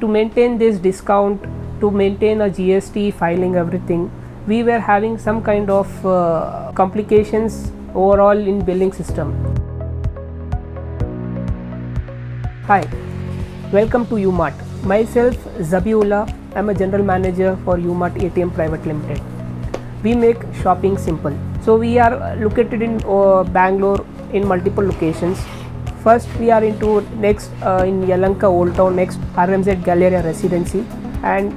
to maintain this discount, to maintain a GST filing, everything, we were having some kind of complications overall in billing system. Hi, welcome to UMart. Myself Zabiullah, I'm a general manager for UMart ATM Private Limited. We make shopping simple. So we are located in Bangalore in multiple locations. First we are into next in Yelahanka Old Town, next RMZ Galleria Residency, and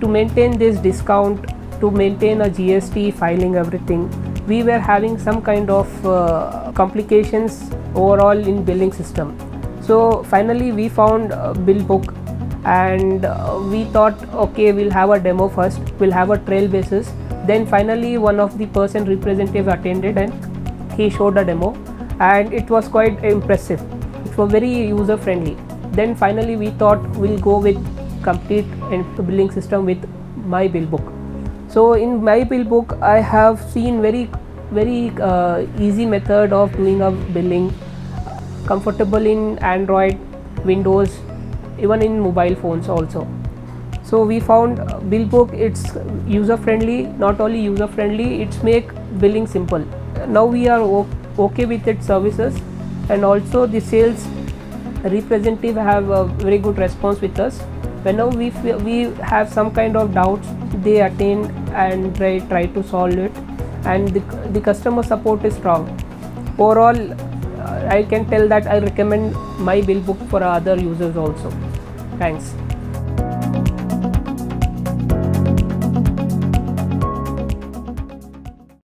to maintain this discount, to maintain a GST filing, everything, we were having some kind of complications overall in billing system. So finally we found myBillBook, and we thought, okay, we'll have a demo first, we'll have a trial basis. Then finally one of the person representative attended and he showed a demo, and it was quite impressive. It was very user friendly. Then finally we thought we'll go with complete billing system with myBillBook. So in myBillBook I have seen very easy method of doing a billing, comfortable in Android, Windows, even in mobile phones also. So we found myBillBook, it's user friendly. Not only user friendly, it's make billing simple. Now we are okay with its services, and also the sales representative have a very good response with us. Whenever we have some kind of doubts, they attend and try to solve it, and the customer support is strong. Overall, I can tell that I recommend myBillBook for other users also. Thanks.